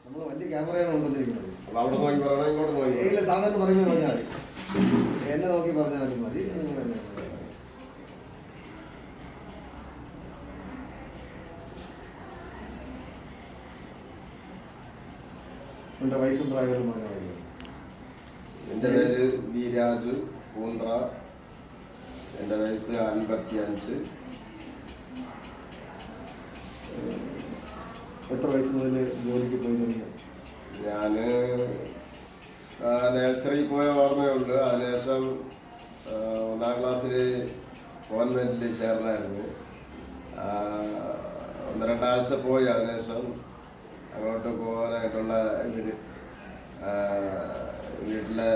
നമ്മൾ വലിയ ക്യാമറയാണ് കൊണ്ടുവന്നിരിക്കുന്നത്. അപ്പോൾ അവിടെ നോക്കി പറയണം, ഇങ്ങോട്ട് നോക്കി ഇല്ല, സാധാരണ പറയുമ്പോൾ പറഞ്ഞാൽ മതി, എന്നെ നോക്കി പറഞ്ഞാലും മതി. എൻ്റെ വയസ്സും പ്രായങ്ങളും പറഞ്ഞാൽ എൻ്റെ പേര് വി രാജു പൂന്ത്ര. എൻ്റെ വയസ്സ് 55. എത്ര വയസ്സ് മുതൽ ജോലിക്ക് പോയി തുടങ്ങി? ഞാൻ നഴ്സറിയിൽ പോയ ഓർമ്മയുണ്ട്. അതിനുശേഷം 1ാം ക്ലാസ്സിൽ ഗവൺമെൻറ്റിൽ ചേർന്നായിരുന്നു. 1-2 ആഴ്ച പോയി. അതിനുശേഷം അങ്ങോട്ട് പോകാനായിട്ടുള്ള ഇതിൽ വീട്ടിലെ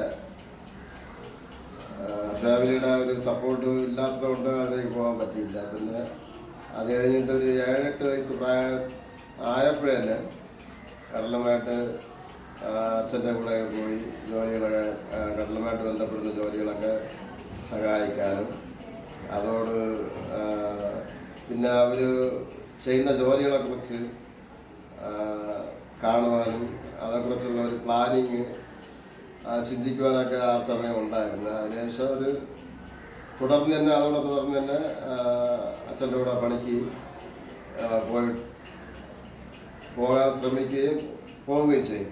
ഫാമിലിയുടെ ഒരു സപ്പോർട്ട് ഇല്ലാത്തതുകൊണ്ട് അതിലേക്ക് പോകാൻ പറ്റിയില്ല. പിന്നെ അത് കഴിഞ്ഞിട്ട് ഒരു 7-8 വയസ്സ് പ്രായം ആയപ്പോഴേ തന്നെ കടലുമായിട്ട് അച്ഛൻ്റെ കൂടെ പോയി ജോലികളൊക്കെ, കടലുമായിട്ട് ബന്ധപ്പെടുന്ന ജോലികളൊക്കെ സഹായിക്കാനും അതോട് പിന്നെ അവർ ചെയ്യുന്ന ജോലികളെക്കുറിച്ച് കാണുവാനും അതേക്കുറിച്ചുള്ള ഒരു പ്ലാനിങ് ചിന്തിക്കുവാനൊക്കെ ആ സമയം ഉണ്ടായിരുന്നു. അതിനുശേഷം തുടർന്ന് തന്നെ അച്ഛൻ്റെ കൂടെ പണിക്ക് പോകാൻ ശ്രമിക്കുകയും പോവുകയും ചെയ്യും.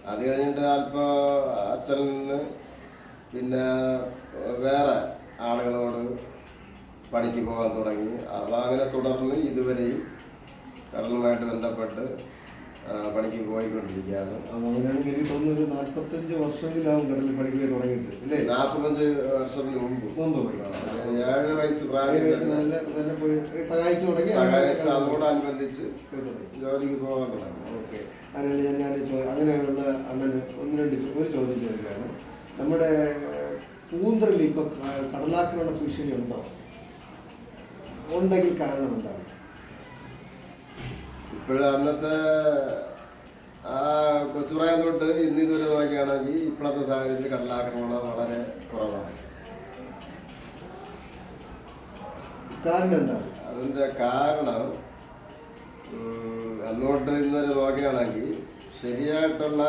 അത് കഴിഞ്ഞിട്ട് അല്പം അച്ഛനിൽ നിന്ന് പിന്നെ വേറെ ആളുകളോട് പണിക്ക് പോകാൻ തുടങ്ങി. അപ്പോൾ അങ്ങനെ തുടർന്ന് ഇതുവരെയും കടലുമായിട്ട് ബന്ധപ്പെട്ട് പണിക്ക് പോയിക്കൊണ്ടിരിക്കുകയാണ്. അങ്ങനെയാണെങ്കിൽ എനിക്ക് തോന്നുന്നു ഒരു 45 വർഷമെങ്കിലാവും കടലിൽ പണിക്ക് പോയി തുടങ്ങിയിട്ട് അല്ലേ? 45 വർഷത്തിന് മുമ്പ് പോയി. 7 വയസ്സ് പ്രായം തന്നെ പോയി സഹായിച്ചു തുടങ്ങി. അതോടനുബന്ധിച്ച് ജോലിക്ക് പോകാൻ തുടങ്ങി. ഓക്കെ. അതിനാണ് ഞാൻ അങ്ങനെയുള്ള അണ്ണന് ഒരു ചോദ്യം ചോദിക്കുകയാണ്. നമ്മുടെ പൂന്തറയിൽ ഇപ്പം കടലാക്രമണ ഭീഷണി ഉണ്ടോ? ഉണ്ടെങ്കിൽ കാരണം എന്താണ്? ഇപ്പോഴും അന്നത്തെ ആ കൊച്ചുപ്രായം തൊട്ട് ഇതുവരെ നോക്കുകയാണെങ്കിൽ ഇപ്പോഴത്തെ സാഹചര്യത്തിൽ കടലാക്രമണം വളരെ കുറവാണ്. കാരണം എന്താണ്? അതിൻ്റെ കാരണം അന്നോട്ട് ഇന്നുവരെ നോക്കുകയാണെങ്കിൽ ശരിയായിട്ടുള്ള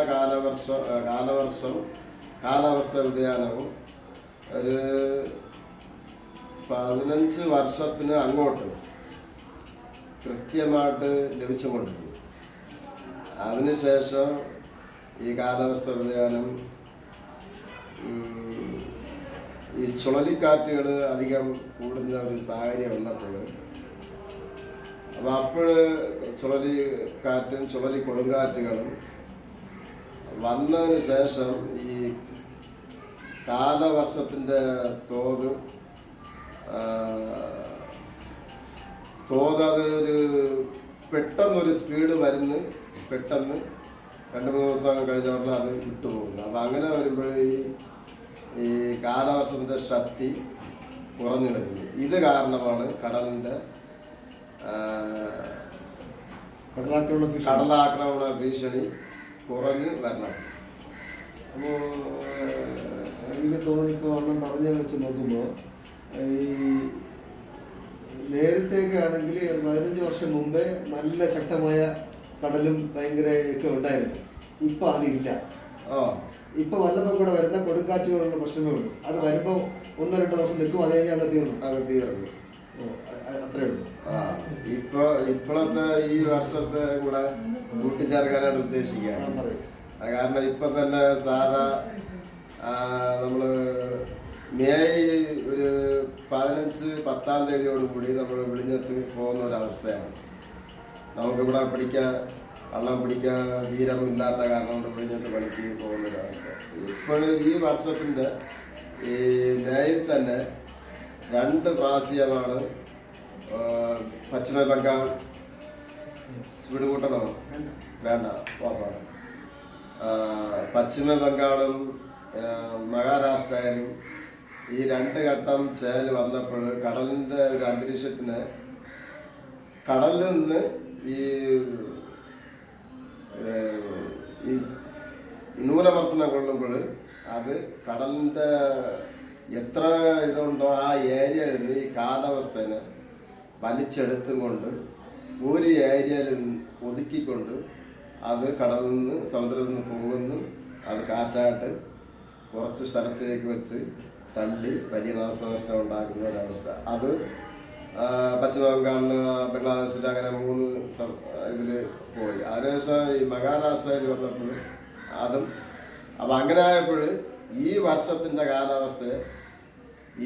കാലാവസ്ഥ വ്യതിയാനവും ഒരു 15 വർഷത്തിന് അങ്ങോട്ട് കൃത്യമായിട്ട് ലഭിച്ചുകൊണ്ടിരുന്നു. അതിനുശേഷം ഈ കാലാവസ്ഥ വ്യതിയാനം, ഈ ചുഴലിക്കാറ്റുകൾ അധികം കൂടുന്ന ഒരു സാഹചര്യം വന്നപ്പോൾ അപ്പോൾ ചുഴലിക്കാറ്റും കൊടുങ്കാറ്റുകളും വന്നതിന് ശേഷം ഈ കാലവർഷത്തിൻ്റെ തോത് അതൊരു പെട്ടെന്നൊരു സ്പീഡ് വരുന്നു, പെട്ടെന്ന് 2-3 ദിവസം കഴിഞ്ഞോടെ അത് വിട്ടുപോകുന്നു. അപ്പം അങ്ങനെ വരുമ്പോൾ ഈ കാലവർഷത്തിൻ്റെ ശക്തി കുറഞ്ഞു വരുന്നു. ഇത് കാരണമാണ് കടലിൻ്റെ കടലാക്രമണ ഭീഷണി കുറഞ്ഞ് വരണം. അപ്പോൾ എനിക്ക് തോന്നുന്നു ഇപ്പോൾ അണ്ണം പറഞ്ഞു വെച്ച് നോക്കുമ്പോൾ ഈ നേരത്തെയൊക്കെ ആണെങ്കിൽ 15 വർഷം മുമ്പേ നല്ല ശക്തമായ കടലും ഭയങ്കര ഒക്കെ ഉണ്ടായിരുന്നു. ഇപ്പം അതില്ല. ഇപ്പം വല്ലപ്പോൾ കൂടെ വരുന്ന കൊടുങ്കാറ്റുകളുള്ള പ്രശ്നമേ ഉള്ളൂ. അത് വരുമ്പോൾ 1-2 ദിവസം നിൽക്കും, അത് കഴിഞ്ഞാൽ അത് തീർന്നു. അത്രേ ഉള്ളൂ. ഇപ്പോഴത്തെ ഈ വർഷത്തെ കൂടെ കൂട്ടിച്ചേർക്കാനാണ് ഉദ്ദേശിക്കുക. കാരണം ഇപ്പം തന്നെ സാധാ നമ്മൾ മെയ് ഒരു 10-10 തീയതിയോടുകൂടി നമ്മൾ വിഴിഞ്ഞത്ത് പോകുന്ന ഒരവസ്ഥയാണ്. നമുക്കിവിടെ വള്ളം പിടിക്കാൻ തീരമില്ലാത്ത കാരണം കൊണ്ട് വിഴിഞ്ഞത്ത് പണിക്ക് പോകുന്നൊരവസ്ഥ. ഇപ്പോഴും ഈ വർഷത്തിൻ്റെ ഈ മെയിൽ തന്നെ 2 പ്രാവശ്യമാണ് പശ്ചിമ ബംഗാൾ സ്പീഡ് കൂട്ടണോ വേണ്ട പോപ്പാണ്. പശ്ചിമ ബംഗാളും മഹാരാഷ്ട്രയിലും ഈ 2 ഘട്ടം ചേൽ വന്നപ്പോൾ കടലിൻ്റെ ഒരു അന്തരീക്ഷത്തിന് കടലിൽ നിന്ന് ഈ ന്യൂനമർദ്ദനം കൊള്ളുമ്പോൾ അത് കടലിൻ്റെ എത്ര ഇതുണ്ടോ ആ ഏരിയയിൽ നിന്ന് ഈ കാലാവസ്ഥനെ വലിച്ചെടുത്തും കൊണ്ട് ഒരു ഏരിയയിൽ ഒതുക്കിക്കൊണ്ട് അത് കടലിൽ നിന്ന് സമുദ്രത്തിൽ നിന്ന് പൊങ്ങുന്നു. അത് കാറ്റായിട്ട് കുറച്ച് സ്ഥലത്തേക്ക് വെച്ച് തള്ളി വലിയ നാശനഷ്ടം ഉണ്ടാക്കുന്ന ഒരവസ്ഥ. അത് പശ്ചിമ ബംഗാളിൽ, ബംഗ്ലാദേശിൽ അങ്ങനെ 3 ഇതിൽ പോയി. അതിനുശേഷം ഈ മഹാരാഷ്ട്രയിൽ വന്നപ്പോൾ അതും അപ്പം അങ്ങനെ ആയപ്പോൾ ഈ വർഷത്തിൻ്റെ കാലാവസ്ഥയെ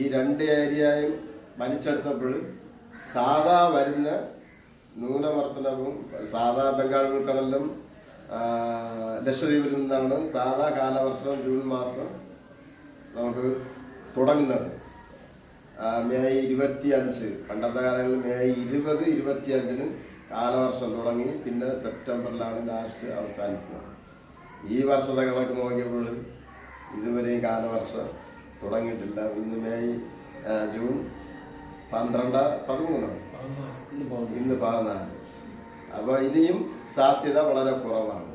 ഈ 2 ഏരിയയും വലിച്ചെടുത്തപ്പോൾ സാധാ വരുന്ന ന്യൂനമർദ്ദനവും സാധാ ബംഗാൾ ഉൾക്കടലിലും ലക്ഷദ്വീപിൽ നിന്നാണ് സാധാ കാലവർഷം ജൂൺ മാസം നമുക്ക് തുടങ്ങുന്നത്. മെയ് 25, പണ്ടത്തെ കാലങ്ങളിൽ മെയ് 20, 25 കാലവർഷം തുടങ്ങി. പിന്നെ സെപ്റ്റംബറിലാണ് ലാസ്റ്റ് അവസാനിക്കുന്നത്. ഈ വർഷത്തെ കണക്ക് നോക്കിയപ്പോൾ ഇതുവരെയും കാലവർഷം തുടങ്ങിയിട്ടില്ല. ഇന്ന് ജൂൺ 12, 13, ഇന്ന് 14. അപ്പോൾ ഇനിയും സാധ്യത വളരെ കുറവാണ്.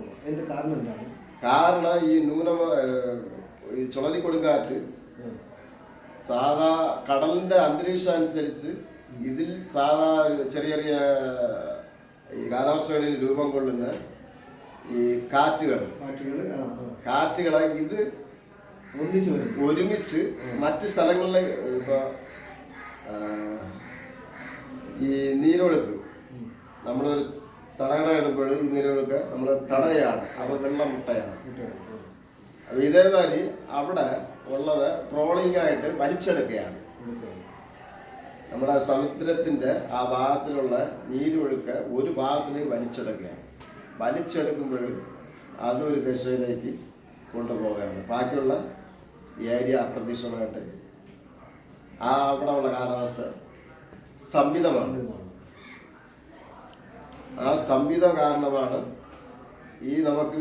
കാരണം ഈ ചുഴലിക്കൊടുങ്കാറ്റ് സാധാ കടലിന്റെ അന്തരീക്ഷം അനുസരിച്ച് ഇതിൽ സാധാ ചെറിയ ചെറിയ ഈ കാലാവർഷങ്ങളിൽ രൂപം കൊള്ളുന്ന ഈ കാറ്റുകളെ ഇത് ഒരുമിച്ച് മറ്റ് സ്ഥലങ്ങളിലെ ഇപ്പൊ ഈ നീരൊഴുക്ക് നമ്മളൊരു തടയണ ഇടുമ്പോൾ ഈ നീരൊഴുക്ക് നമ്മൾ തടയാണ്, അത് വെള്ളം മുട്ടയാണ്. അപ്പൊ ഇതേമാതിരി അവിടെ ഉള്ളത് ട്രോളിംഗ് ആയിട്ട് വലിച്ചെടുക്കുകയാണ്. നമ്മുടെ സമുദ്രത്തിന്റെ ആ ഭാഗത്തിലുള്ള നീരൊഴുക്ക് ഒരു ഭാഗത്തിലേക്ക് വലിച്ചെടുക്കുകയാണ്. വലിച്ചെടുക്കുമ്പോൾ അതൊരു ദിശയിലേക്ക് കൊണ്ടുപോവുകയാണ്. ബാക്കിയുള്ള ഏരിയ അപ്രതീക്ഷിതമായിട്ട് അവിടെ ഉള്ള കാലാവസ്ഥ സംവിധമാണ്. ആ സംവിധം കാരണമാണ് ഈ നമുക്ക്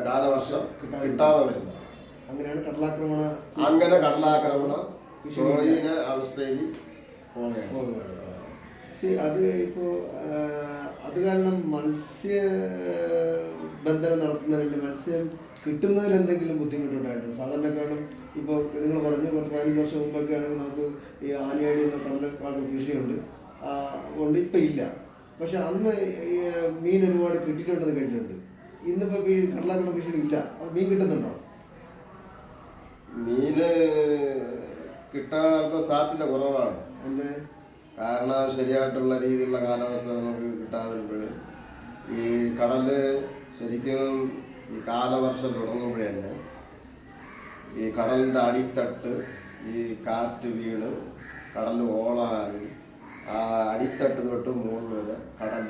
കാലവർഷം കിട്ടാതെ വരുന്നത്. അങ്ങനെ കടലാക്രമണ ശോചന അവസ്ഥയിൽ പോവുകയാണ്. അത് ഇപ്പോൾ അത് കാരണം മത്സ്യബന്ധനം നടത്തുന്നതിൽ മത്സ്യം കിട്ടുന്നതിൽ എന്തെങ്കിലും ബുദ്ധിമുട്ടുണ്ടായിരുന്നു? സാധാരണ കാരണം ഇപ്പോൾ നിങ്ങൾ പറഞ്ഞു 15 വർഷം മുമ്പൊക്കെ ആണെങ്കിൽ നമുക്ക് ഈ ആനയാടി എന്ന കടൽ കൃഷിയുണ്ട്, ഇപ്പം ഇല്ല. പക്ഷെ അന്ന് മീൻ ഒരുപാട് കിട്ടിയിട്ടുണ്ടെന്ന് കേട്ടിട്ടുണ്ട്. ഇന്നിപ്പോൾ ഈ കടലാക്രമണ കൃഷി ഇല്ല. മീൻ കിട്ടുന്നുണ്ടോ? മീന് കിട്ടാൻ സാധ്യത കുറവാണ്. കാരണം ശരിയായിട്ടുള്ള രീതിയിലുള്ള കാലാവസ്ഥ നമുക്ക് കിട്ടാതെ വരുമ്പോൾ ഈ കടല് ശരിക്കും ഈ കാലവർഷം തുടങ്ങുമ്പോഴേ തന്നെ ഈ കടലിൻ്റെ അടിത്തട്ട് ഈ കാറ്റ് വീണ് കടൽ ഓളായി ആ അടിത്തട്ട് തൊട്ട് മുകളിൽ വരെ കടൽ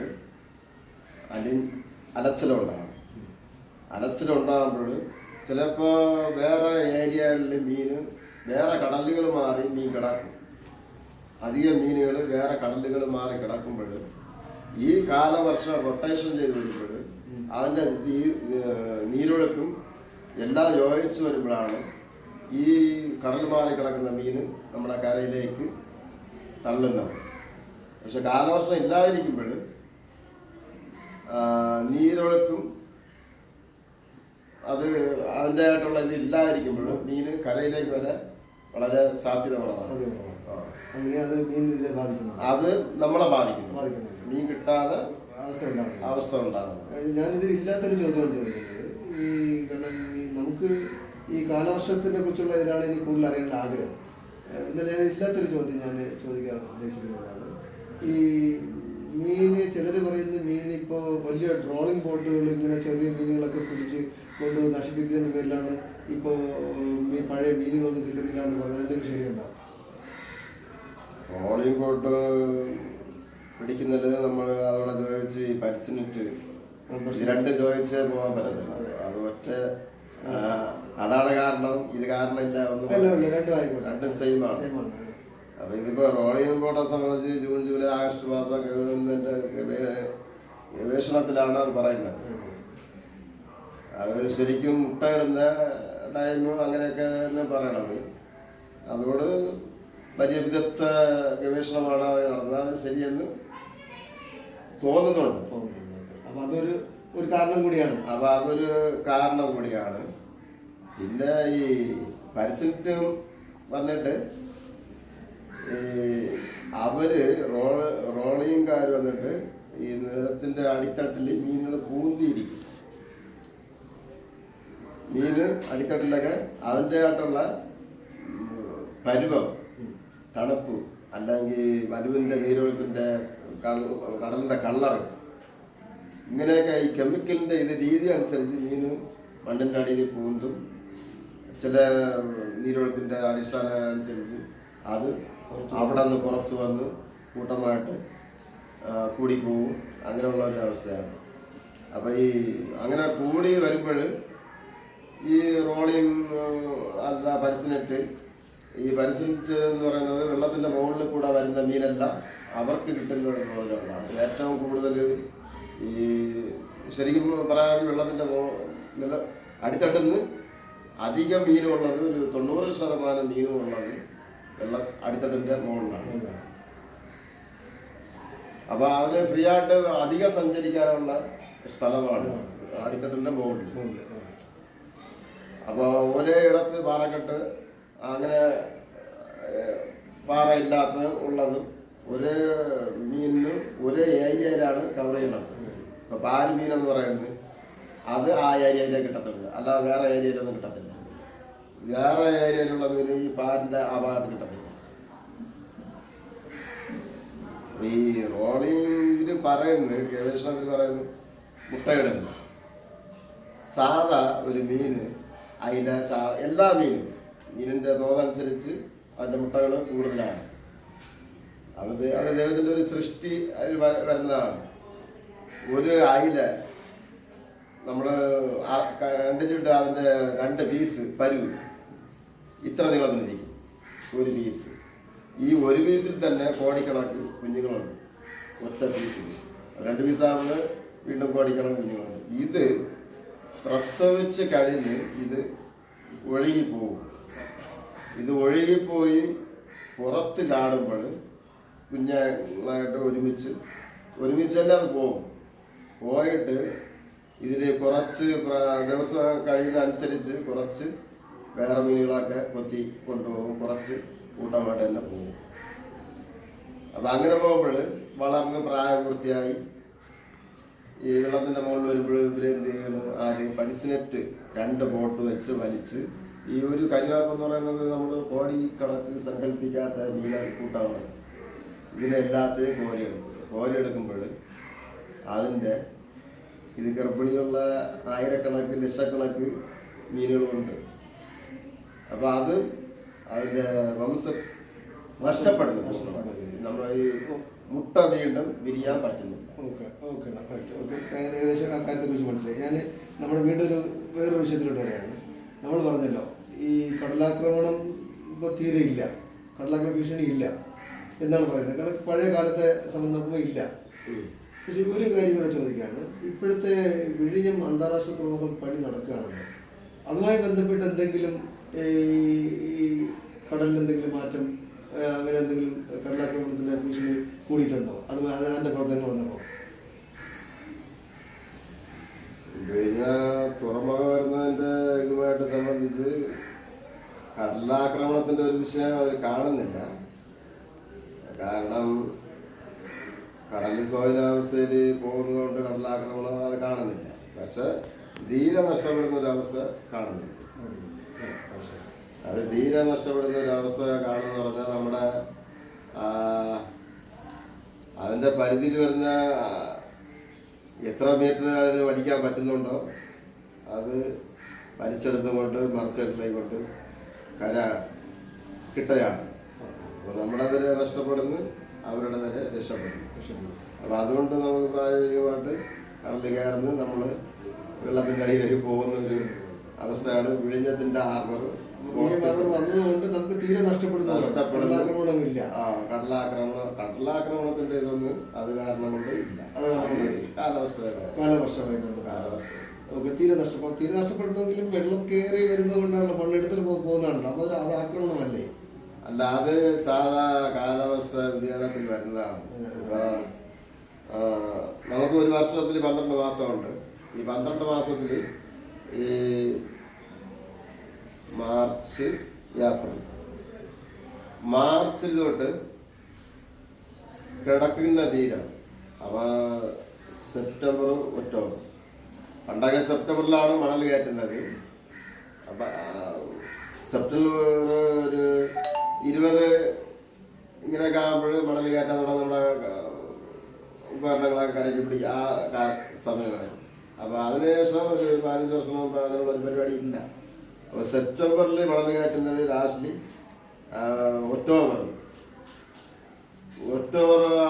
അലച്ചിലുണ്ടാകുമ്പോൾ ചിലപ്പോൾ വേറെ ഏരിയകളിൽ മീന് വേറെ കടലുകൾ മാറി മീൻ കിടക്കും. അധികം മീനുകൾ വേറെ കടലുകൾ മാറി കിടക്കുമ്പോൾ ഈ കാലവർഷം റൊട്ടേഷൻ ചെയ്ത് വരുമ്പോൾ അതിൻ്റെ ഈ നീരൊഴുക്കും എല്ലാം യോജിച്ച് വരുമ്പോഴാണ് ഈ കടൽ മാറി കിടക്കുന്ന മീൻ നമ്മുടെ കരയിലേക്ക് തള്ളുന്നത്. പക്ഷെ കാലവർഷം ഇല്ലാതിരിക്കുമ്പോൾ നീരൊഴുക്കും അത് അതിൻ്റെതായിട്ടുള്ള ഇത് ഇല്ലാതിരിക്കുമ്പോൾ മീൻ കരയിലേക്ക് വരാൻ വളരെ സാധ്യത കുറവാണ്. അത് നമ്മളെ ബാധിക്കുന്നു. മീൻ കിട്ടാതെ അവസ്ഥ ഉണ്ടാകുന്നു. ഞാനിതിൽ ഇല്ലാത്തൊരു ചോദ്യമാണ് ചോദിക്കുന്നത്. നമുക്ക് ഈ കാലവർഷത്തിനെ കുറിച്ചുള്ള ഇതിലാണ് എനിക്ക് കൂടുതൽ അറിയേണ്ട ആഗ്രഹം. എന്നാൽ ഞാൻ ഇല്ലാത്തൊരു ചോദ്യം ഞാൻ ചോദിക്കാൻ ഉദ്ദേശിക്കുന്നതാണ്. ഈ മീന് ചിലർ പറയുന്നത് മീൻ ഇപ്പോൾ വലിയ ട്രോളിംഗ് ബോട്ടുകൾ ഇങ്ങനെ ചെറിയ മീനുകളൊക്കെ പിടിച്ച് കൊണ്ട് നശിപ്പിക്കുന്നതിന് പേരിലാണ് ഇപ്പോൾ പഴയ മീനുകളൊന്നും കിട്ടുന്നില്ല എന്ന് പറയുന്നത്. എന്തെങ്കിലും ശരിയുണ്ടാവും? ട്രോളിംഗ് ബോട്ട് പിടിക്കുന്നത് നമ്മൾ അതോടെ ചോദിച്ച് ഈ പരിസനിട്ട് 2 ചോദിച്ചേ പോകാൻ പറ്റത്തില്ല. അത് ഒറ്റ അതാണ് കാരണം. ഇത് കാരണമില്ല, ഒന്നും 2 സെയിമാണ്. അപ്പൊ ഇതിപ്പോ ട്രോളിംഗ് ബോട്ടെ സംബന്ധിച്ച് ജൂൺ, ജൂലൈ, ആഗസ്റ്റ് മാസം ഗവൺമെന്റ് ഗവേഷണത്തിലാണ് അത് പറയുന്നത്. അത് ശരിക്കും മുട്ടയിടുന്ന ടൈമും അങ്ങനെയൊക്കെ തന്നെ പറയണത്. അതോട് വലിയ വിദഗ്ധ ഗവേഷണമാണ് നടന്നത്. അത് ശരിയെന്ന് തോന്നുന്നുണ്ട്. അപ്പൊ അതൊരു കാരണം കൂടിയാണ്. പിന്നെ ഈ പരിസരത്തും വന്നിട്ട് അവര് റോളിംഗുകാർ വന്നിട്ട് ഈ നിലത്തിന്റെ അടിത്തട്ടിൽ മീനുകൾ പൂന്തിയിരിക്കും. മീൻ അടിത്തട്ടിലൊക്കെ അതിൻ്റെ ആയിട്ടുള്ള പരുവം, തണുപ്പ്, അല്ലെങ്കിൽ വലുവിൻ്റെ നീരൊഴുക്കിൻ്റെ കടലിൻ്റെ കളറ്, ഇങ്ങനെയൊക്കെ ഈ കെമിക്കലിൻ്റെ ഇത് രീതി അനുസരിച്ച് മീൻ മണ്ണിൻ്റെ അടിയിൽ പൂന്തും ചില നീരൊഴുക്കിൻ്റെ അടിസ്ഥാനം അനുസരിച്ച് അത് അവിടെ നിന്ന് പുറത്ത് വന്ന് കൂട്ടമായിട്ട് കൂടിപ്പോവും. അങ്ങനെയുള്ള ഒരു അവസ്ഥയാണ്. അപ്പോൾ ഈ അങ്ങനെ കൂടി വരുമ്പോൾ ഈ റോളിങ് അല്ല പരിസിനെറ്റ്, ഈ പരിസിനെറ്റ് എന്ന് പറയുന്നത് വെള്ളത്തിൻ്റെ മുകളിൽ കൂടെ വരുന്ന മീനെല്ലാം അവർക്ക് കിട്ടുന്ന മുതലുകളാണ്. ഏറ്റവും കൂടുതൽ ഈ ശരിക്കും പറയാൻ വെള്ളത്തിൻ്റെ നില അടിത്തട്ടുന്ന് അധികം മീനുള്ളത്, ഒരു 90% മീനും ഉള്ളത് അടിത്തട്ടിൻ്റെ മുകളിലാണ്. അപ്പോൾ അതിന് ഫ്രീ ആയിട്ട് അധികം സഞ്ചരിക്കാനുള്ള സ്ഥലമാണ് അടിത്തട്ടിൻ്റെ മുകളിൽ. അപ്പോൾ ഒരേ ഇടത്ത് പാറക്കെട്ട് അങ്ങനെ പാറ ഇല്ലാത്ത ഉള്ളതും ഒരേ മീനിന് ഒരേ ഏരിയയിലാണ് കവർ ചെയ്യണത്. ഇപ്പോൾ പാൽ മീൻ എന്ന് പറയുന്നത് അത് ആ ഏരിയയിലേ കിട്ടത്തുള്ളൂ, അല്ലാതെ വേറെ ഏരിയയിലൊന്നും കിട്ടത്തില്ല. വേറെ ഏരിയയിലുള്ള മീൻ ഈ പാലിൻ്റെ ആ ഭാഗത്ത് കിട്ടത്തില്ല. ഈ റോളിങ്ങിൽ പറയുന്നത്, ഗവേഷണത്തിൽ പറയുന്നത് മുട്ടയിടുന്നു. സാധാ ഒരു മീന് അയില എല്ലാ മീനിൻ്റെ തോതനുസരിച്ച് അതിൻ്റെ മുട്ടകൾ കൂടുതലാണ്. അത് ദൈവത്തിൻ്റെ ഒരു സൃഷ്ടി അതിൽ വരുന്നതാണ്. ഒരു അയില നമ്മൾ കണ്ടിച്ചിട്ട് അതിൻ്റെ 2 പീസ് പരുവ് ഇത്ര നീളത്തിലിരിക്കും ഒരു പീസ്. ഈ ഒരു പീസിൽ തന്നെ കോടിക്കണക്ക് കുഞ്ഞുങ്ങളുണ്ട്. ഒറ്റ പീസിൽ 2 പീസാകുമ്പോൾ വീണ്ടും കോടിക്കണക്ക് കുഞ്ഞുങ്ങളുണ്ട്. ഇത് പ്രസവിച്ച് കഴിഞ്ഞ് ഇത് ഒഴുകിപ്പോവും. ഇത് ഒഴുകിപ്പോയി പുറത്ത് ചാടുമ്പോൾ കുഞ്ഞുങ്ങളായിട്ട് ഒരുമിച്ചല്ല അത് പോകും. പോയിട്ട് ഇതിൽ കുറച്ച് ദിവസം കഴിയുന്നതനുസരിച്ച് കുറച്ച് വേറെ മീനുകളൊക്കെ കൊത്തി കൊണ്ടുപോകും, കുറച്ച് കൂട്ടമായിട്ട് തന്നെ പോകും. അപ്പം അങ്ങനെ പോകുമ്പോൾ വളർന്ന് പ്രായപൂർത്തിയായി ഈ വെള്ളത്തിൻ്റെ മുകളിൽ വരുമ്പോൾ ഇവരെന്ത് ചെയ്യണം, പരിസിനെറ്റ് 2 ബോട്ട് വെച്ച് വലിച്ച് ഈ ഒരു കരിവാപ്പ് എന്ന് പറയുന്നത് നമ്മൾ കോടി കണക്ക് സങ്കല്പിക്കാത്ത മീന കൂട്ടമാണ്. ഇതിനെല്ലാത്തെയും കോരിയെടുക്കുമ്പോൾ അതിൻ്റെ ഇത് ഗർഭിണിയുള്ള ആയിരക്കണക്ക് ലക്ഷക്കണക്ക് മീനുകളുണ്ട്. അപ്പോൾ അത് അതിൻ്റെ വംശം നഷ്ടപ്പെടുന്നു. നമ്മൾ ഈ മുട്ട വീണ്ടും വിരിയാൻ പറ്റുന്നില്ല. ഏകദേശം ആ കാര്യത്തെക്കുറിച്ച് മനസ്സിലായി. ഞാൻ നമ്മുടെ വീണ്ടും വേറൊരു വിഷയത്തിലോട്ട് വരികയാണ്. നമ്മൾ പറഞ്ഞല്ലോ ഈ കടലാക്രമണം ഇപ്പോൾ തീരെ ഇല്ല, കടലാക്രമണ ഭീഷണി ഇല്ല എന്നാണ് പറയുന്നത്. കാരണം പഴയ കാലത്തെ സംബന്ധം നോക്കുമ്പോൾ ഇല്ല. പക്ഷെ ഒരു കാര്യം കൂടെ ചോദിക്കുകയാണ്, ഇപ്പോഴത്തെ വിഴിഞ്ഞം അന്താരാഷ്ട്ര തുറമുഖം പണി നടക്കുകയാണല്ലോ, അതുമായി ബന്ധപ്പെട്ട് എന്തെങ്കിലും ഈ കടലിൽ എന്തെങ്കിലും മാറ്റം, അങ്ങനെ എന്തെങ്കിലും കടലാക്രമണത്തിൻ്റെ ഭീഷണി കൂടിയിട്ടുണ്ടോ? അതിൻ്റെ പ്രവർത്തനങ്ങൾ വന്നപ്പോൾ വിഴിഞ്ഞ തുറമുഖം വരുന്നതിൻ്റെ ഇതുമായിട്ട് സംബന്ധിച്ച് കടലാക്രമണത്തിൻ്റെ ഒരു വിഷയം അതിൽ കാണുന്നില്ല. കാരണം കടലിൽ സ്വൈരാവസ്ഥയിൽ പോകുന്നതുകൊണ്ട് കടലാക്രമണം അത് കാണുന്നില്ല. പക്ഷെ ധീരെ നഷ്ടപ്പെടുന്ന ഒരവസ്ഥ കാണുന്നുണ്ട്. അത് ധീരെ നഷ്ടപ്പെടുന്ന ഒരവസ്ഥ കാണുമെന്ന് പറഞ്ഞാൽ നമ്മുടെ അതിൻ്റെ പരിധിയിൽ വരുന്ന എത്ര മീറ്റർ അതിന് വലിക്കാൻ പറ്റുന്നുണ്ടോ അത് വലിച്ചെടുത്തുകൊണ്ട് മറിച്ചെടുത്തേക്കൊണ്ട് കര കിട്ടുകയാണ്. അപ്പോൾ നമ്മുടെ നില നഷ്ടപ്പെടുന്നു, അവരുടെ നില രക്ഷപ്പെടുന്നു. അപ്പോൾ അതുകൊണ്ട് നമുക്ക് പ്രായോഗികമായിട്ട് കടലിൽ കയറുന്നു, നമ്മൾ വെള്ളത്തിൻ്റെ അടിയിലേക്ക് പോകുന്ന ഒരു അവസ്ഥയാണ്. വിഴിഞ്ഞത്തിൻ്റെ ഹാർബർ വന്നതുകൊണ്ട് നമുക്ക് തീരെ നഷ്ടപ്പെടുന്നില്ല. കടലാക്രമണത്തിന്റെ ഇതൊന്നും അത് കാരണം കൊണ്ട് ഇല്ല. തീരെ നഷ്ടപ്പെടുന്നെങ്കിലും വെള്ളം കയറി വരുന്നത് കൊണ്ടാണല്ലോ മണ്ണെടുത്തിൽ പോകുന്നതാണല്ലോ. അപ്പോൾ അത് ആക്രമണമല്ലേ? അല്ല, അത് സാധാ കാലാവസ്ഥ വ്യതിയാനത്തിൽ വരുന്നതാണ്. നമുക്ക് ഒരു വർഷത്തിൽ 12 മാസമുണ്ട്. ഈ 12 മാസത്തിൽ ഈ മാർച്ച് ഏപ്രിൽ മാർച്ചിൽ തൊട്ട് കിടക്കുന്ന തീരം അപ്പോൾ സെപ്റ്റംബർ ഒക്ടോബർ. പണ്ടൊക്കെ സെപ്റ്റംബറിലാണ് മണൽ കയറ്റുന്നത്. അപ്പം സെപ്റ്റംബർ ഒരു 20 ഇങ്ങനെയൊക്കെ ആകുമ്പോൾ മണൽ കയറ്റാൻ നമ്മുടെ ഉപകരണങ്ങളൊക്കെ കരയ്ക്ക് പിടിക്കുക ആ സമയമായിരുന്നു. അപ്പോൾ അതിനുശേഷം ഒരു 15 വർഷം മുമ്പ് അതിനുള്ള ഒരു പരിപാടി ഇല്ല. അപ്പോൾ സെപ്റ്റംബറിൽ മണൽ കയറ്റുന്നത് ലാസ്റ്റ് ഒക്ടോബർ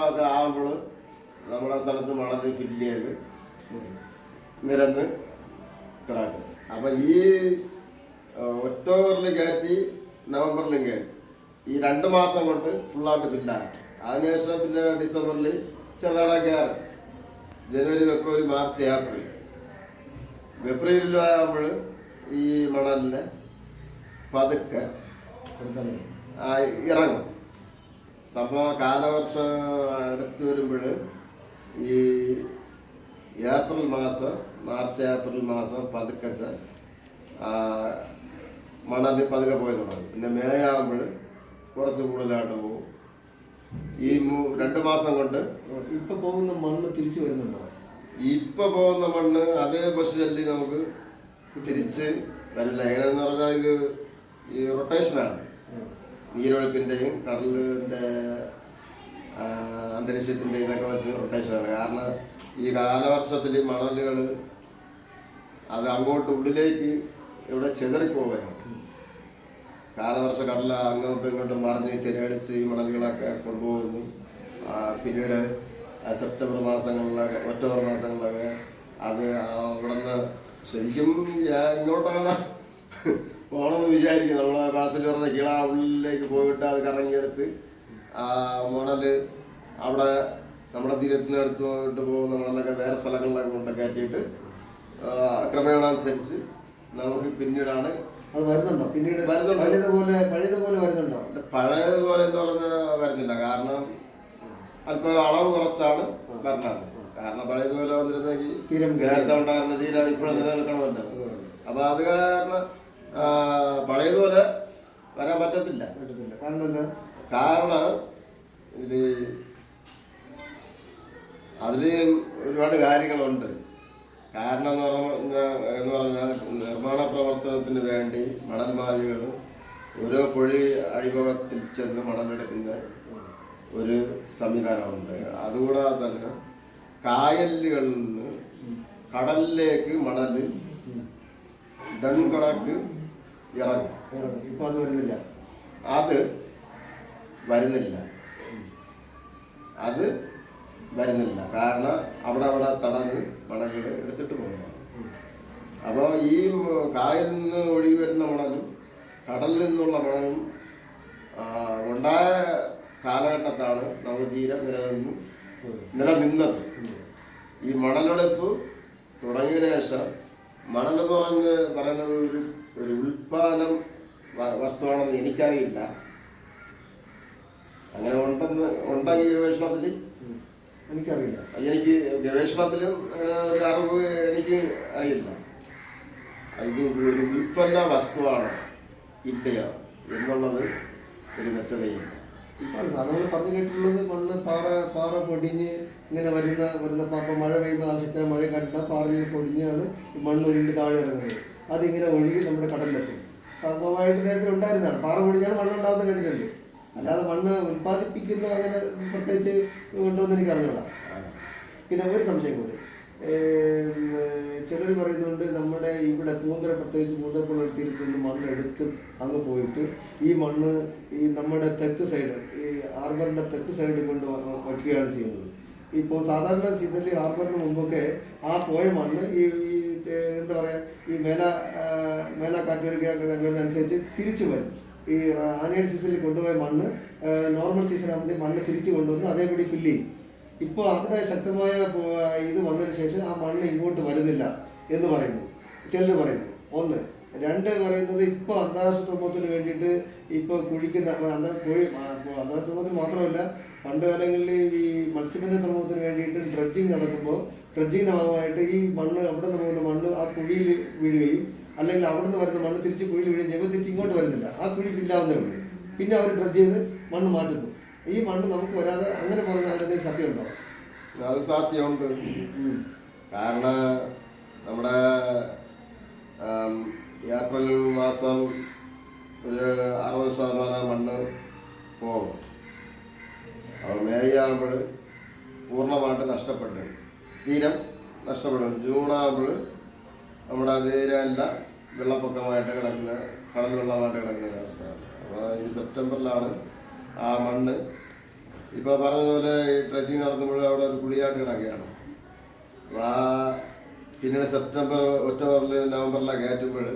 ഒക്കെ ആകുമ്പോൾ നമ്മുടെ സ്ഥലത്ത് മണൽ ഫില്ല് ചെയ്ത് നിരന്ന് കിടക്കും. അപ്പം ഈ ഒക്ടോബറിൽ കയറ്റി നവംബറിലും കയറ്റി ഈ 2 മാസം കൊണ്ട് ഫുള്ളായിട്ട് ഫില്ലാകും. അതിനുശേഷം പിന്നെ ഡിസംബറിൽ ചെറുതായിട്ട് കയറും. ജനുവരി, ഫെബ്രുവരി, മാർച്ച്, ഏപ്രിലാകുമ്പോൾ ഈ മണലിന് പതുക്കെ ഇറങ്ങും. സംഭവം കാലവർഷം അടുത്ത് വരുമ്പോൾ ഈ ഏപ്രിൽ മാസം, മാർച്ച് ഏപ്രിൽ മാസം പതുക്കെ മണൽ പതുക്കെ പോയി തുടങ്ങും. പിന്നെ മെയ് ആകുമ്പോൾ കുറച്ച് കൂടുതലായിട്ട് പോകും. ഈ 2 മാസം കൊണ്ട് ഇപ്പൊ പോകുന്ന മണ്ണ് തിരിച്ചു വരുന്നുണ്ടോ? ഇപ്പൊ പോകുന്ന മണ്ണ് അതേ പൊസിഷനിൽ നമുക്ക് തിരിച്ച് വരില്ല. എങ്ങനെയാണെന്ന് പറഞ്ഞാൽ ഇത് ഈ റൊട്ടേഷനാണ്. നീരൊഴുക്കിൻ്റെയും കടലിൻ്റെ അന്തരീക്ഷത്തിൻ്റെ ഇതൊക്കെ വെച്ച് റൊട്ടേഷനാണ്. കാരണം ഈ കാലവർഷത്തിൽ മണലുകൾ അത് അങ്ങോട്ട് ഉള്ളിലേക്ക് ഇവിടെ ചെതറിപ്പോവുകയാണ്. കാലവർഷ കടല അങ്ങോട്ടും ഇങ്ങോട്ടും മറിഞ്ഞ് ചെരിയടിച്ച് ഈ മണലുകളൊക്കെ കൊണ്ടുപോകുന്നു. പിന്നീട് സെപ്റ്റംബർ മാസങ്ങളിലൊക്കെ, ഒക്ടോബർ മാസങ്ങളിലൊക്കെ അത് അവിടെ നിന്ന് ശരിക്കും ഇങ്ങോട്ടാണ് പോകണമെന്ന് വിചാരിക്കും. നമ്മളെ ഭാഷയിൽ പറഞ്ഞ കീഴ ഉള്ളിലേക്ക് പോയിട്ട് അത് കറങ്ങിയെടുത്ത് മണൽ അവിടെ നമ്മുടെ തീരത്തിന് അടുത്ത് പോയിട്ട് പോകുന്ന മണലൊക്കെ വേറെ സ്ഥലങ്ങളിലൊക്കെ കൊണ്ട് കയറ്റിയിട്ട് ക്രമേണനുസരിച്ച് നമുക്ക് പിന്നീടാണ് അത് വരുന്നുണ്ടോ? പിന്നീട് പഴയതുപോലെ വരുന്നുണ്ടോ? പഴയതുപോലെ എന്ന് പറഞ്ഞാൽ വരുന്നില്ല. കാരണം അല്പം അളവ് കുറച്ചാണ് വരുന്നത്. കാരണം പഴയതുപോലെ വന്നിരുന്നെങ്കിൽ നേരത്തെ ഉണ്ടായിരുന്ന തീരം ഇപ്പോഴും നിലനിൽക്കണമല്ലോ. അപ്പൊ അത് കാരണം പഴയതുപോലെ വരാൻ പറ്റത്തില്ല. കാരണം ഇതില് അതില് ഒരുപാട് കാര്യങ്ങളുണ്ട്. കാരണം എന്ന് പറഞ്ഞാൽ നിർമ്മാണ പ്രവർത്തനത്തിന് വേണ്ടി മണൽ മാലികൾ ഓരോ കുഴി അഴിമുഖത്തിൽ ചെന്ന് മണലെടുക്കുന്ന ഒരു സംവിധാനമുണ്ട്. അതുകൂടാതെ തന്നെ കായലുകളിൽ നിന്ന് കടലിലേക്ക് മണൽ ടൺ കണക്ക് ഇറങ്ങും. ഇപ്പൊ അത് വരുന്നില്ല. അത് വരുന്നില്ല. കാരണം അവിടെ തടഞ്ഞ് മണലുകൾ എടുത്തിട്ട് പോകുന്നതാണ്. അപ്പോൾ ഈ കായലിൽ നിന്ന് ഒഴുകി വരുന്ന മണലും കടലിൽ നിന്നുള്ള മണലും ഉണ്ടായ കാലഘട്ടത്താണ് നമുക്ക് തീരെ നിലനിന്നത്. ഈ മണലെടുപ്പ് തുടങ്ങിയ ശേഷം മണലെന്ന് പറയുന്നത് ഒരു ഉൽപ്പാദനം വസ്തുവാണെന്ന് എനിക്കറിയില്ല. അങ്ങനെ ഉണ്ടെങ്കിൽ ഗവേഷണത്തിൽ എനിക്കറിയില്ല. എനിക്ക് ഗവേഷണത്തിലും ഒരു അറിവ് എനിക്ക് അറിയില്ല. ഇത് ഒരു ഉൽപ്പന്ന വസ്തുവാണ് ഇല്ലയോ എന്നുള്ളത് ഒരു വ്യക്തതയില്ല. ഇപ്പോൾ സാധാരണ പറഞ്ഞു കേട്ടിട്ടുള്ളത് മണ്ണ് പാറ പൊടിഞ്ഞ് ഇങ്ങനെ വരുന്ന മഴ പെയ്യുമ്പോൾ ആവശ്യത്തെ മഴ കണ്ടാൽ പാറയിൽ പൊടിഞ്ഞാണ് ഈ മണ്ണ് ഉരുണ്ട് താഴെ ഇറങ്ങുന്നത്. അതിങ്ങനെ ഒഴുകി നമ്മുടെ കടലിലെത്തും. സ്വാഭാവികമായിട്ട് നേരത്തെ ഉണ്ടായിരുന്നതാണ്. പാറ പൊടിഞ്ഞാണ് മണ്ണുണ്ടാകുന്ന കേട്ടിട്ടുണ്ട്. അല്ലാതെ മണ്ണ് ഉൽപ്പാദിപ്പിക്കുന്ന അങ്ങനെ പ്രത്യേകിച്ച് കൊണ്ടുവന്ന് എനിക്ക് അറിഞ്ഞൂടാ. പിന്നെ ഒരു സംശയം കൂടി, ചിലർ പറയുന്നുണ്ട് നമ്മുടെ ഇവിടെ പ്രത്യേകിച്ച് പൂന്തറപ്പുള്ള തീരത്ത് നിന്ന് മണ്ണ് എടുത്ത് അങ്ങ് പോയിട്ട് ഈ മണ്ണ് ഈ നമ്മുടെ തെക്ക് സൈഡ്, ഈ ഹാർബറിൻ്റെ തെക്ക് സൈഡ് കൊണ്ട് വയ്ക്കുകയാണ് ചെയ്യുന്നത്. ഇപ്പോൾ സാധാരണ സീസണിൽ ഹാർബറിന് മുമ്പൊക്കെ ആ പോയ മണ്ണ് ഈ എന്താ പറയുക, ഈ മേലാക്കാറ്റുകൾക്കൊക്കെ അനുസരിച്ച് തിരിച്ചു വരും. ഈ ആനയുടെ സീസണിൽ കൊണ്ടുപോയ മണ്ണ് നോർമൽ സീസൺ ആകുമ്പോൾ മണ്ണ് തിരിച്ചു കൊണ്ടുവന്ന് അതേപടി ഫില്ല് ചെയ്യും. ഇപ്പോൾ അവിടെ ശക്തമായ ഇത് വന്നതിന് ശേഷം ആ മണ്ണ് ഇങ്ങോട്ട് വരുന്നില്ല എന്ന് പറയുന്നു, ചിലർ പറയുന്നു. 1. 2 പറയുന്നത് ഇപ്പോൾ അന്താരാഷ്ട്ര തുറമുഖത്തിന് വേണ്ടിയിട്ട് ഇപ്പോൾ കുഴിക്കുന്ന അന്താരാഷ്ട്ര തുറമുഖത്തിന് മാത്രമല്ല, പണ്ട് കാലങ്ങളിൽ ഈ മത്സ്യബന്ധന തുറമുഖത്തിന് വേണ്ടിയിട്ട് ഡ്രഡ്ജിങ് നടക്കുമ്പോൾ ഡ്രഡ്ജിങ്ങിൻ്റെ ഭാഗമായിട്ട് ഈ മണ്ണ് അവിടെ നിന്ന് പോകുന്ന മണ്ണ് ആ കുഴിയിൽ വീഴുകയും അല്ലെങ്കിൽ അവിടെ നിന്ന് വരുന്ന മണ്ണ് തിരിച്ച് കുഴിയിൽ വീഴുകയും ചെയ്യുമ്പോൾ തിരിച്ച് ഇങ്ങോട്ട് വരുന്നില്ല, ആ കുഴി ഫില്ലാവുന്നേ ഉള്ളൂ. പിന്നെ അവർ ഡ്രഡ്ജ് ചെയ്ത് മണ്ണ് മാറ്റുന്നു. ഈ മണ്ണ് നമുക്ക് വരാതെ അങ്ങനെ പറഞ്ഞാൽ അതിൻ്റെ സത്യമുണ്ടോ? അത് സാധ്യമുണ്ട്. കാരണം നമ്മുടെ ഏപ്രിൽ മാസം ഒരു 60% മണ്ണ് പോകും. അപ്പോൾ മെയ് ആകുമ്പോൾ പൂർണ്ണമായിട്ട് നഷ്ടപ്പെട്ടു, തീരം നഷ്ടപ്പെടും. ജൂണാകുമ്പോൾ നമ്മുടെ തീരെല്ലാം വെള്ളപ്പൊക്കമായിട്ട് കിടക്കുന്ന, കടൽ വെള്ളമായിട്ട് കിടക്കുന്ന ഒരവസ്ഥയാണ്. അപ്പോൾ ഈ സെപ്റ്റംബറിലാണ് ആ മണ്ണ് ഇപ്പോൾ പറഞ്ഞതുപോലെ ഈ ട്രെക്കിങ് നടത്തുമ്പോൾ അവിടെ ഒരു കുഴിയായിട്ട് കിടക്കുകയാണ്. അപ്പോൾ പിന്നീട് സെപ്റ്റംബർ, ഒക്ടോബറിൽ, നവംബറിലൊക്കെ കയറ്റുമ്പോൾ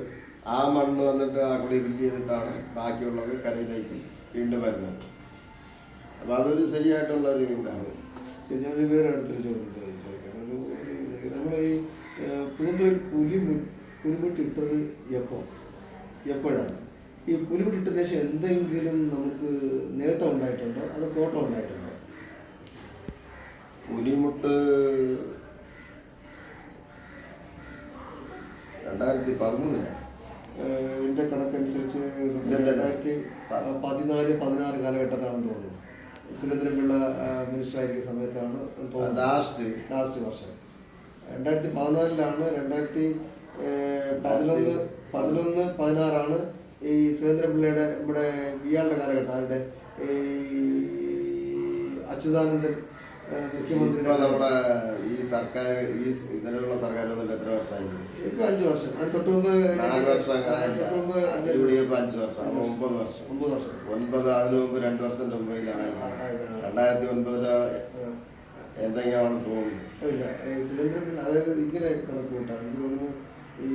ആ മണ്ണ് വന്നിട്ട് ആ കുഴി ഫില്ല് ചെയ്തിട്ടാണ് ബാക്കിയുള്ളത് കരയിലേക്ക് വീണ്ടും വരുന്നത്. അപ്പോൾ അതൊരു ശരിയായിട്ടുള്ള ഒരു ഇതാണ്. ശരി, ഞാനൊരു വേറെ അടുത്തൊരു ചോദ്യം ചോദിക്കണം. നമ്മൾ ഈ പുതുമ്പയിൽ പുലിമുട്ടിട്ടത് എപ്പോഴാണ്? ഈ പുലിമുട്ടിട്ടതിന് ശേഷം എന്തെങ്കിലും നമുക്ക് നേട്ടം ഉണ്ടായിട്ടുണ്ടോ അതോ കോട്ടം ഉണ്ടായിട്ടുണ്ടോ? പുലിമുട്ട് 2013 എൻ്റെ കണക്കനുസരിച്ച് 2014-16 കാലഘട്ടത്താണെന്ന് തോന്നുന്നു. സുരേന്ദ്രൻപിള്ള മിനിസ്റ്റർ ആയിരിക്കുന്ന സമയത്താണ് ലാസ്റ്റ് വർഷം. 2014-ലാണ് 2011-16 ഈ സുരേന്ദ്രൻപിള്ളയുടെ ഇവിടെ ഇയാളുടെ കാലഘട്ടം. ആരുടെ? ഈ അച്യുതാനന്ദൻ മുഖ്യമന്ത്രിയുടെ. നമ്മുടെ ഈ സർക്കാർ, ഈ നിലവിലുള്ള സർക്കാർ വന്നിട്ട് എത്ര വർഷമായി? ഇപ്പൊ 5 വർഷം. അത് തൊട്ട് മുമ്പ് 4 വർഷം, UDF 5 വർഷം, 9 വർഷം. 9 അതിനു മുമ്പ് 2 വർഷത്തിന് മുമ്പിലാണ് 2009 എന്തെങ്കിലുമാണ് തോന്നുന്നു. ഇല്ല, സുരേന്ദ്രൻ അതായത് ഇങ്ങനെ കണക്ക് കൂട്ടാണ്. എനിക്ക് തോന്നുന്നു ഈ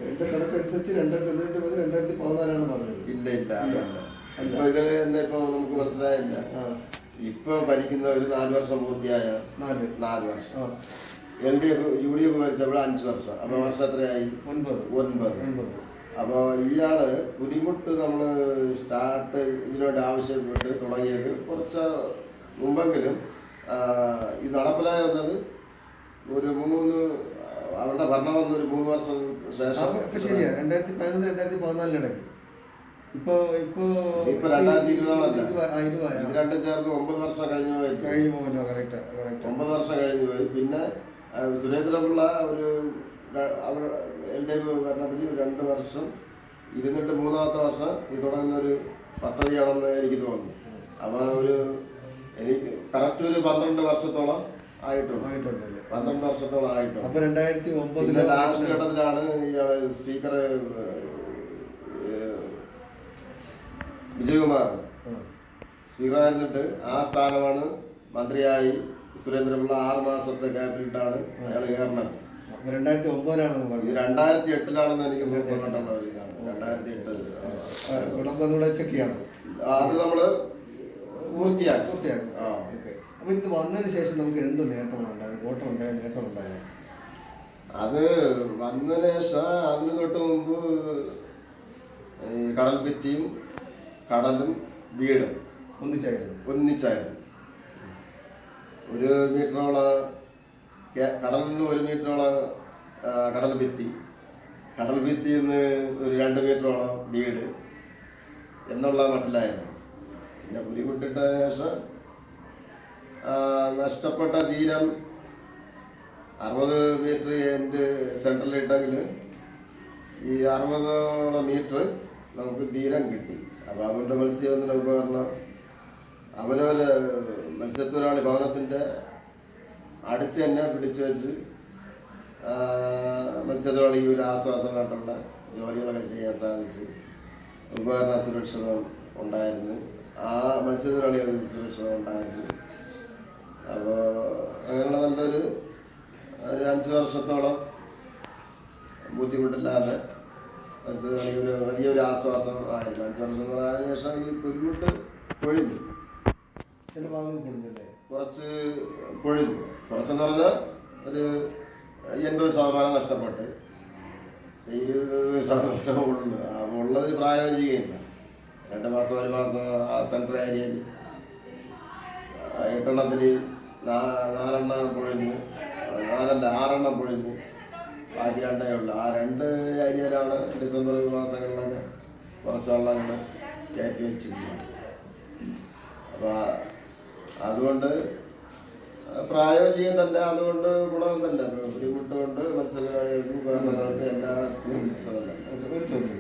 എൻ്റെ കണക്കനുസരിച്ച് 2014-ആണ് പറഞ്ഞത്. ഇല്ല ഇപ്പൊ ഇതിന് തന്നെ ഇപ്പൊ നമുക്ക് മനസ്സിലായില്ല. ഇപ്പൊ ഭരിക്കുന്ന ഒരു 4 വർഷം പൂർത്തിയായ 4 വർഷം. LDF UDF ഭരിച്ചപ്പോൾ 5 വർഷം. അപ്പൊ വർഷം എത്രയായി? 9. അപ്പൊ ഇയാള് പുലിമുട്ട് നമ്മള് സ്റ്റാർട്ട് ഇതിനോട് ആവശ്യപ്പെട്ട് തുടങ്ങിയത് കുറച്ച് മുമ്പെങ്കിലും ഇത് നടപ്പിലായി വന്നത് ഒരു 3 അവരുടെ ഭരണം വന്ന ഒരു 3 വർഷം ശേഷം. ശരിയാ, 2011-2014 ഇപ്പൊ 2020 ഇത് രണ്ടും ചേർന്ന് 9 വർഷം കഴിഞ്ഞു പോയി. 9 വർഷം കഴിഞ്ഞു പോയി. പിന്നെ സുരേന്ദ്രപിള്ള ഒരു LDF ഭരണത്തിൽ 2 വർഷം ഇരുന്നിട്ട് 3-ാമത്തെ വർഷം ഇത് തുടങ്ങുന്ന ഒരു പദ്ധതിയാണെന്ന് എനിക്ക് തോന്നുന്നു. അപ്പോൾ എനിക്ക് കറക്റ്റ് ഒരു 12 വർഷത്തോളം ആയിട്ടുണ്ട്. 12 വർഷത്തോളം ആയിട്ടുണ്ട്. അപ്പോൾ 2009 ലാസ്റ്റ് ഘട്ടത്തിലാണ് ഇയാള് സ്പീക്കർ വിജയകുമാർ സ്പീക്കറായിരുന്നിട്ട് ആ സ്ഥാനമാണ് മന്ത്രിയായി സുരേന്ദ്രപിള്ള 6 മാസത്തെ ക്യാബിനറ്റാണ് അയാൾ കയറുന്നത്. 2009-ലാണ് 2008-ലാണെന്ന് എനിക്ക് തോന്നിട്ടുള്ള ഒരു ഇതാണ്. 2008 ചെക്ക് ചെയ്യാം. അത് നമ്മള് പൂർത്തിയാക്കും. അപ്പൊ ഇത് വന്നതിന് ശേഷം നമുക്ക് എന്ത് നേട്ടമുണ്ടായത്? കോട്ടം ഉണ്ടായ നേട്ടം ഉണ്ടായത്? അത് വന്നതിന് ശേഷം അതിന് തൊട്ട് മുമ്പ് ഈ കടൽ ഭിത്തിയും കടലും വീടും ഒന്നിച്ചായിരുന്നു. 1 മീറ്ററോളം കടലിൽ നിന്ന് 1 മീറ്ററോളം കടൽ ഭിത്തിയിൽ നിന്ന് ഒരു 2 മീറ്ററോളം വീട് എന്നുള്ള മട്ടിലായിരുന്നു. പിന്നെ പുലിമുട്ടിട്ട ശേഷം നഷ്ടപ്പെട്ട തീരം 60 മീറ്റർ എൻ്റെ സെൻട്രലിട്ടെങ്കിൽ ഈ 60ഓളം മീറ്റർ നമുക്ക് തീരം കിട്ടി. അപ്പോൾ അതുകൊണ്ട് മത്സ്യബന്ധന ഉപകരണം അവരവരെ മത്സ്യത്തൊഴിലാളി ഭവനത്തിൻ്റെ അടുത്ത് തന്നെ പിടിച്ചു വെച്ച് മത്സ്യത്തൊഴിലാളിക്ക് ഒരു ആശ്വാസമായിട്ടുള്ള ജോലികളൊക്കെ ചെയ്യാൻ സാധിച്ചു. ഉപകരണ സുരക്ഷിതം ഉണ്ടായിരുന്നു, ആ മത്സ്യത്തൊഴിലാളികളുടെ സുരക്ഷിതം ഉണ്ടായിരുന്നു. അപ്പോൾ അങ്ങനെയുള്ള നല്ലൊരു 5 വർഷത്തോളം ബുദ്ധിമുട്ടില്ലാതെ മത്സ്യത്തൊഴിലാളിക്ക് വലിയൊരു ആശ്വാസം ആയിരുന്നു. 5 വർഷം ആയതിനു ശേഷം ഈ പുലിമുട്ട് പൊഴിഞ്ഞു. ചില ഭാഗങ്ങൾ പൊഴിഞ്ഞല്ലേ? കുറച്ച് പൊഴിഞ്ഞു. കുറച്ചെന്ന് പറഞ്ഞാൽ ഒരു 80% നഷ്ടപ്പെട്ട് 20% ഉള്ളു. അപ്പോൾ ഉള്ളത് പ്രായോഗികയില്ല. 2 മാസം 1 മാസം ആ സെൻട്രൽ ഏരിയയിൽ 8 4 പൊഴിഞ്ഞു, 6 പൊഴിഞ്ഞു, ബാക്കി 2 ഉള്ളു. ആ 2 ഏരിയയിലാണ് ഡിസംബർ മാസങ്ങളിലൊക്കെ കുറച്ച് വെള്ളങ്ങൾ കയറ്റി വെച്ചിരിക്കുന്നത്. അപ്പോൾ അതുകൊണ്ട് പ്രായോജികം തന്നെ, അതുകൊണ്ട് ഗുണം തന്നെ. ബുദ്ധിമുട്ടുകൊണ്ട് മത്സ്യത്തൊഴിലാളികൾക്കും ഉപകരണങ്ങൾക്കും എല്ലാത്തിനും സുഖം തന്നെ. ഒരു ചോദ്യം,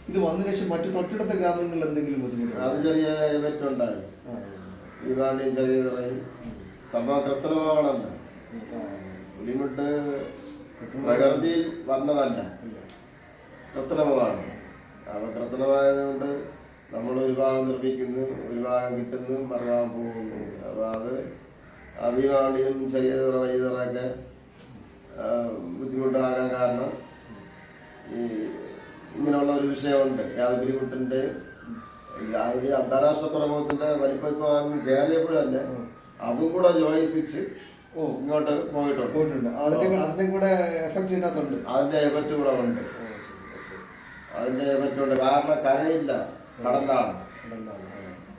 ഇത് വന്നതിന് ശേഷം മറ്റു തൊട്ടടുത്ത ഗ്രാമങ്ങളിൽ എന്തെങ്കിലും ബുദ്ധിമുട്ട്? അത് ചെറിയ ഇവറ്റ് ഉണ്ടായി. ഈ വാണ്ടിയും ചെറിയ നിറയും സംഭവം കൃത്രിമമാണല്ലോ. ബുദ്ധിമുട്ട് പ്രകൃതിയിൽ വന്നതല്ല, കൃത്രിമമാണ്. അപ്പോൾ കൃത്രിമമായതുകൊണ്ട് നമ്മൾ ഒരു ഭാഗം നിർമ്മിക്കുന്നു, ഒരു ഭാഗം കിട്ടുന്നു, മറുഭാഗം പോകുന്നു. അപ്പോൾ അത് അഭിമാണിയും ചെറിയ തുറ വലിയ തുറയൊക്കെ ബുദ്ധിമുട്ടാകാൻ കാരണം ഈ ഇങ്ങനെയുള്ള ഒരു വിഷയമുണ്ട്. യാതൊരുമുട്ടിൻ്റെ ഒരു അന്താരാഷ്ട്ര തുറമുഖത്തിൻ്റെ വലിപ്പം ഇപ്പോൾ കയറിയപ്പോഴല്ല, അതും കൂടെ യോജിപ്പിച്ച് ഇങ്ങോട്ട് പോയിട്ടുണ്ട്. അതിന്റെ കൂടെ എഫക്ട് ഇതിനകത്തുണ്ട്, അതിന്റെ എഫക്റ്റ് കൂടെ ഉണ്ട്. അതിന്റെ എഫക്റ്റ് ഉണ്ട്. കാരണം കരയില്ല, കടലാണ്.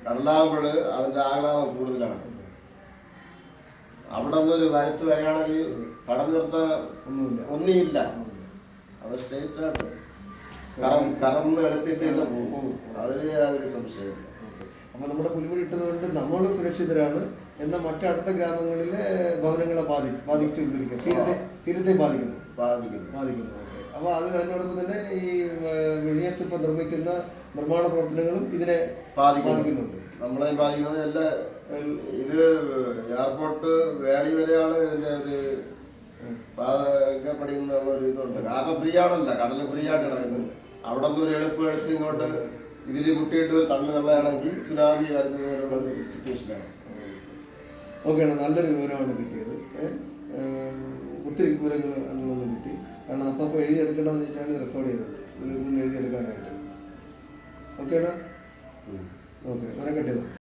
കടലാകുമ്പോൾ അതിന്റെ ആഹ്ലാദം കൂടുതലാണ്. അവിടെ നിന്നൊരു വരത്ത് വരികയാണെങ്കിൽ കടൽ നിർത്താൻ ഒന്നുമില്ല. അത് സ്ട്രേറ്റ് ആയിട്ട് കറന്ന് എടുത്തിട്ട് പോകും. അതിന് യാതൊരു സംശയമില്ല. അപ്പൊ നമ്മുടെ പുലിമുടി ഇട്ടതുകൊണ്ട് നമ്മൾ സുരക്ഷിതരാണ്. എന്നാൽ മറ്റടുത്ത ഗ്രാമങ്ങളിലെ ഭവനങ്ങളെ ബാധിച്ചുകൊണ്ടിരിക്കും, തീരത്തെ ബാധിക്കുന്നു. അപ്പൊ അത് അതിനോടൊപ്പം തന്നെ ഈ വിഴിഞ്ഞത്ത് ഇപ്പൊ നിർമ്മിക്കുന്ന നിർമ്മാണ പ്രവർത്തനങ്ങളും ഇതിനെ ബാധിക്കുന്നുണ്ട്. നമ്മളെ ബാധിക്കുന്നത് എല്ലാ ഇത് എയർപോർട്ട് വേളി വരെയാണ് ഇതിന്റെ ഒരു പഠിക്കുന്ന ഒരു ഇതുണ്ട്. കാരണം ഫ്രീ ആണല്ല, കടല് ഫ്രീ ആയിട്ട് കിടക്കുന്നത്. അവിടെ നിന്ന് ഒരു എളുപ്പം എടുത്ത് ഇങ്ങോട്ട് ഇതിൽ മുട്ടിയിട്ട് ഒരു തള്ളു തള്ളയാണെങ്കിൽ സുനാമി വരുന്നതിനുള്ള സിറ്റുവേഷനാണ്. ഓക്കെയാണ്, നല്ലൊരു വിവരമാണ് കിട്ടിയത്. ഒത്തിരി വിവരങ്ങൾ അന്നൊന്നും കിട്ടി. കാരണം അപ്പോൾ എഴുതിയെടുക്കേണ്ടതെന്ന് വെച്ചിട്ടാണ് റെക്കോർഡ് ചെയ്തത്, എഴുതിയെടുക്കാനായിട്ട്. ഓക്കെയാണ്, ഓക്കെ, അങ്ങനെ കട്ടിയതാണ്.